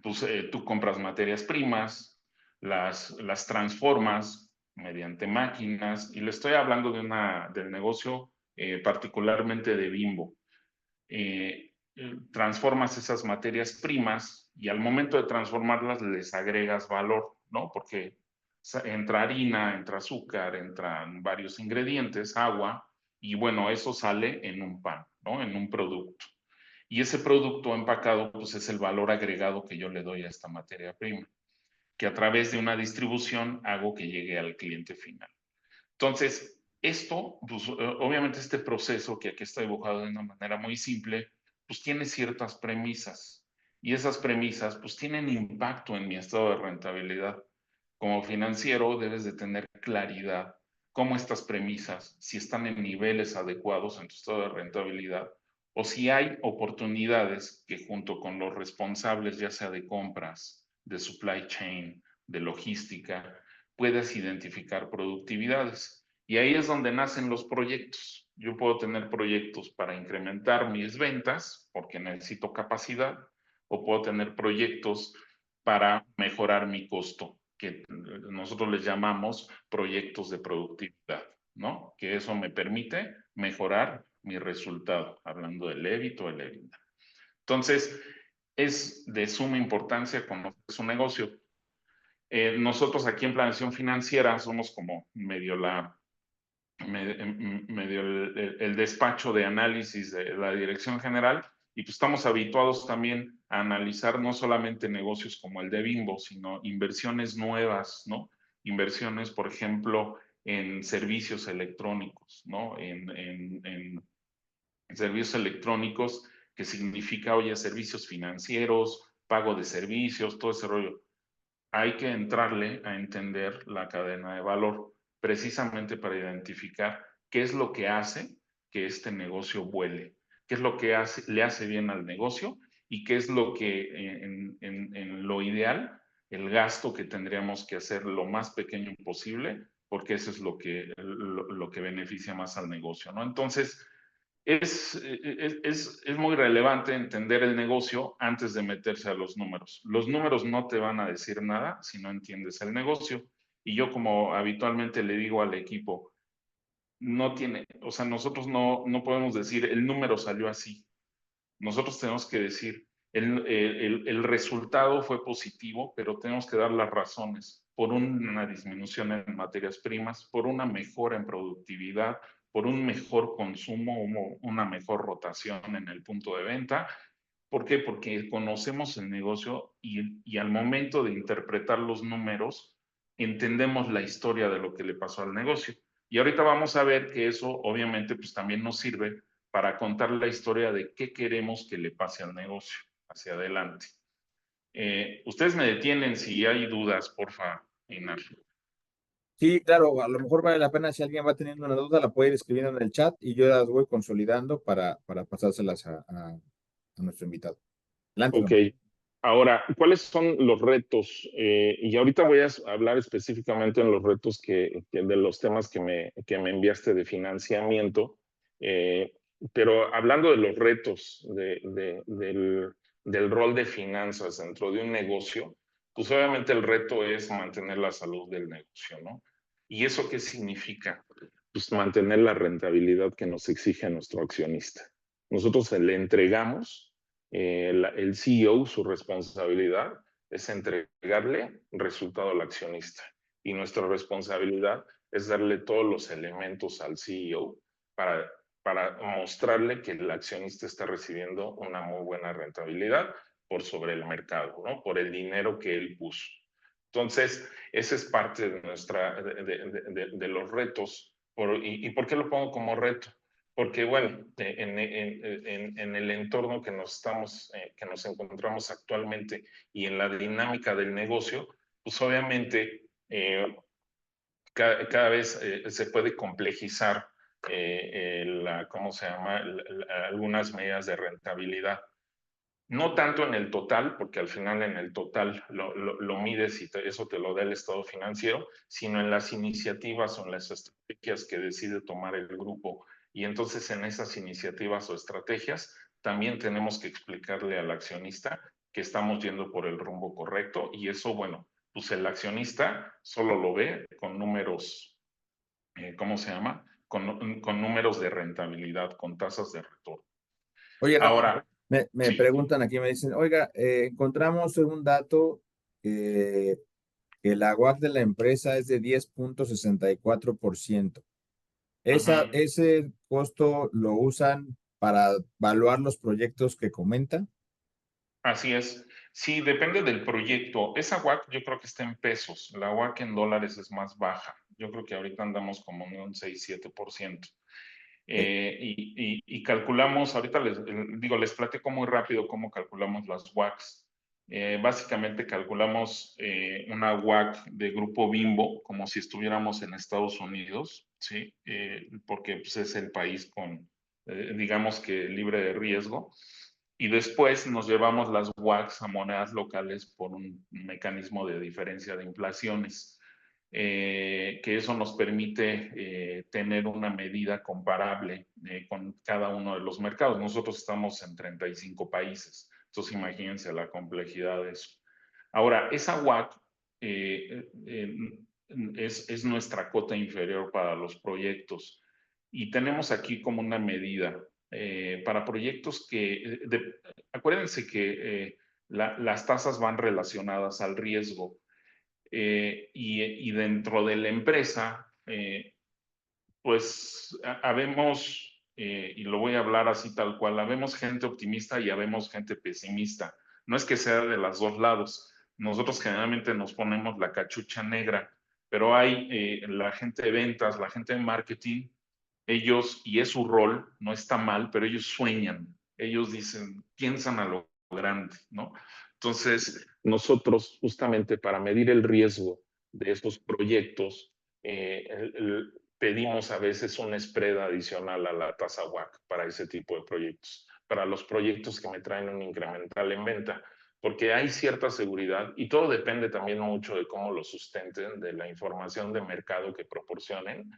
pues tú compras materias primas, las transformas mediante máquinas, y le estoy hablando del negocio particularmente de Bimbo. Transformas esas materias primas y al momento de transformarlas les agregas valor, ¿no? Porque entra harina, entra azúcar, entran varios ingredientes, agua, y bueno, eso sale en un pan, ¿no? En un producto. Y ese producto empacado, pues es el valor agregado que yo le doy a esta materia prima, que a través de una distribución hago que llegue al cliente final. Entonces, esto, pues, obviamente este proceso que aquí está dibujado de una manera muy simple, pues tiene ciertas premisas. Y esas premisas, pues tienen impacto en mi estado de rentabilidad. Como financiero, debes de tener claridad cómo estas premisas, si están en niveles adecuados en tu estado de rentabilidad, o si hay oportunidades que junto con los responsables, ya sea de compras, de supply chain, de logística, puedes identificar productividades. Y ahí es donde nacen los proyectos. Yo puedo tener proyectos para incrementar mis ventas porque necesito capacidad, o puedo tener proyectos para mejorar mi costo, que nosotros les llamamos proyectos de productividad, ¿no? Que eso me permite mejorar mi resultado, hablando del EBIT o el EBITDA. Entonces, es de suma importancia conocer su negocio. Nosotros aquí en Planeación Financiera somos como medio el despacho de análisis de la Dirección General, y pues estamos habituados también a analizar no solamente negocios como el de Bimbo, sino inversiones nuevas, ¿no? Inversiones, por ejemplo, en servicios electrónicos, ¿no? En servicios electrónicos, que significa, oye, servicios financieros, pago de servicios, todo ese rollo. Hay que entrarle a entender la cadena de valor, precisamente para identificar qué es lo que hace que este negocio vuele, qué es lo que le hace bien al negocio, y qué es lo que en lo ideal, el gasto que tendríamos que hacer lo más pequeño posible, porque eso es lo que beneficia más al negocio, ¿no? Entonces, es muy relevante entender el negocio antes de meterse a los números. Los números no te van a decir nada si no entiendes el negocio. Y yo, como habitualmente le digo al equipo, no tiene, o sea, nosotros no podemos decir el número salió así. Nosotros tenemos que decir el resultado fue positivo, pero tenemos que dar las razones por una disminución en materias primas, por una mejora en productividad, por un mejor consumo, una mejor rotación en el punto de venta. ¿Por qué? Porque conocemos el negocio, y al momento de interpretar los números, entendemos la historia de lo que le pasó al negocio. Y ahorita vamos a ver que eso obviamente pues también nos sirve para contar la historia de qué queremos que le pase al negocio hacia adelante. Ustedes me detienen si hay dudas, porfa, Inar. Sí, claro, a lo mejor vale la pena si alguien va teniendo una duda, la puede ir escribiendo en el chat y yo las voy consolidando para pasárselas a nuestro invitado. Adelante, Ok, don. ahora, ¿cuáles son los retos? Y ahorita voy a hablar específicamente en los retos de los temas que me enviaste de financiamiento, eh, pero hablando de los retos del rol de finanzas dentro de un negocio, pues obviamente el reto es mantener la salud del negocio, ¿no? ¿Y eso qué significa? Pues mantener la rentabilidad que nos exige nuestro accionista. Nosotros le entregamos el CEO, su responsabilidad es entregarle resultado al accionista, y nuestra responsabilidad es darle todos los elementos al CEO para mostrarle que el accionista está recibiendo una muy buena rentabilidad por sobre el mercado, ¿no? Por el dinero que él puso. Entonces, ese es parte de los retos. ¿Y por qué lo pongo como reto? Porque, bueno, en el entorno que que nos encontramos actualmente, y en la dinámica del negocio, pues obviamente cada vez se puede complejizar ¿cómo se llama? Algunas medidas de rentabilidad. No tanto en el total, porque al final en el total lo mides y eso te lo da el estado financiero, sino en las iniciativas o en las estrategias que decide tomar el grupo. Y entonces en esas iniciativas o estrategias también tenemos que explicarle al accionista que estamos yendo por el rumbo correcto y eso, bueno, pues el accionista solo lo ve con números, ¿cómo se llama? Con números de rentabilidad, con tasas de retorno. Oye, Ramón, Ahora, me sí, preguntan aquí, me dicen, oiga, encontramos un dato que la WAC de la empresa es de 10,64%. ujú, ¿Ese costo lo usan para evaluar los proyectos que comentan? así es. Sí, depende del proyecto. Esa WAC yo creo que está en pesos. La WAC en dólares es más baja. Yo creo que ahorita andamos como en un 6-7%. Sí. Y calculamos, ahorita les platico muy rápido cómo calculamos las WACs. Básicamente calculamos una WAC de grupo Bimbo, como si estuviéramos en Estados Unidos, ¿sí? Porque pues, es el país con, digamos que libre de riesgo. Y después nos llevamos las WACs a monedas locales por un mecanismo de diferencia de inflaciones. Que eso nos permite tener una medida comparable con cada uno de los mercados. Nosotros estamos en 35 países, entonces imagínense la complejidad de eso. Ahora, esa WAC es nuestra cota inferior para los proyectos y tenemos aquí como una medida para proyectos que, acuérdense que las tasas van relacionadas al riesgo y dentro de la empresa, pues habemos, y lo voy a hablar así tal cual, habemos gente optimista y habemos gente pesimista. No es que sea de los dos lados. Nosotros generalmente nos ponemos la cachucha negra, pero hay la gente de ventas, la gente de marketing, ellos, y es su rol, no está mal, pero ellos sueñan, ellos dicen, piensan a lo grande, ¿no? Entonces, nosotros justamente para medir el riesgo de estos proyectos, pedimos a veces un spread adicional a la tasa WAC para ese tipo de proyectos, para los proyectos que me traen un incremental en venta, porque hay cierta seguridad y todo depende también mucho de cómo lo sustenten, de la información de mercado que proporcionen,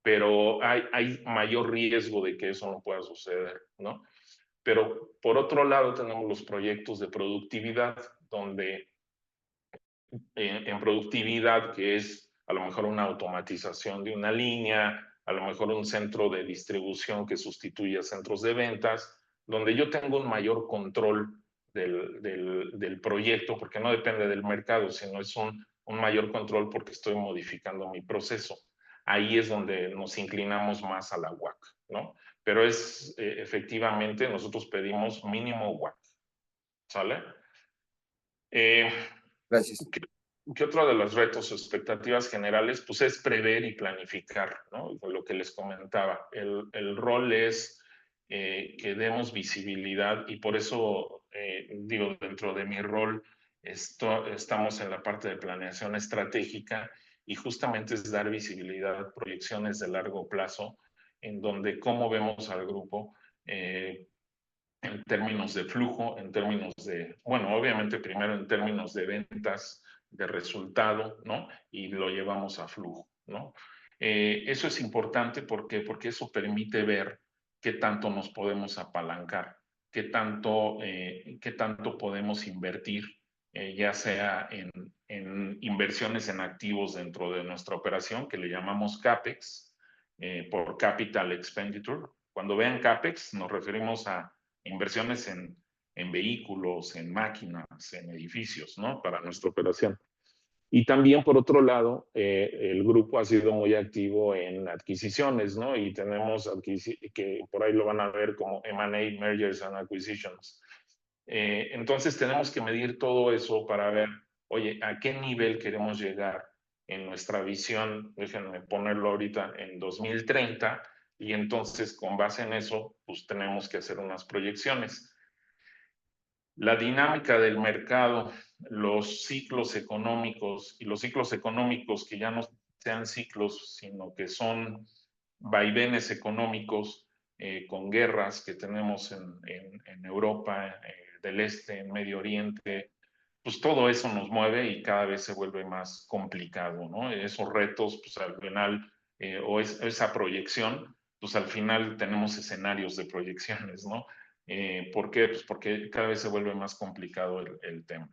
pero hay mayor riesgo de que eso no pueda suceder, ¿no? Pero por otro lado tenemos los proyectos de productividad, donde en productividad, que es a lo mejor una automatización de una línea, a lo mejor un centro de distribución que sustituye a centros de ventas, donde yo tengo un mayor control del proyecto, porque no depende del mercado, sino es un mayor control porque estoy modificando mi proceso. Ahí es donde nos inclinamos más a la WAC, ¿no? Pero es efectivamente, nosotros pedimos mínimo WAC, ¿sale? Eh, Gracias. ¿Qué otro de los retos o expectativas generales? Pues es prever y planificar, ¿no? Lo que les comentaba. El rol es que demos visibilidad y por eso, digo, dentro de mi rol, estamos en la parte de planeación estratégica y justamente es dar visibilidad, proyecciones de largo plazo, en donde cómo vemos al grupo. En términos de flujo, en términos de, bueno, obviamente primero en términos de ventas, de resultado, ¿no? Y lo llevamos a flujo, ¿no? Eso es importante porque eso permite ver qué tanto nos podemos apalancar, qué tanto podemos invertir, ya sea en inversiones en activos dentro de nuestra operación, que le llamamos CAPEX, por Capital Expenditure. Cuando vean CAPEX, nos referimos a inversiones en vehículos, en máquinas, en edificios, ¿no? Para nuestra operación. Y también, por otro lado, el grupo ha sido muy activo en adquisiciones, ¿no? Y tenemos que por ahí lo van a ver como M&A, Mergers and Acquisitions. Entonces, tenemos que medir todo eso para ver, oye, ¿a qué nivel queremos llegar en nuestra visión? Déjenme ponerlo ahorita en 2030 y entonces, con base en eso, pues tenemos que hacer unas proyecciones. La dinámica del mercado, los ciclos económicos y los ciclos económicos que ya no sean ciclos, sino que son vaivenes económicos con guerras que tenemos en Europa del Este, en Medio Oriente, pues todo eso nos mueve y cada vez se vuelve más complicado, ¿no? Esos retos, pues al final, esa proyección, pues al final tenemos escenarios de proyecciones, ¿no? ¿Por qué? Pues porque cada vez se vuelve más complicado el tema.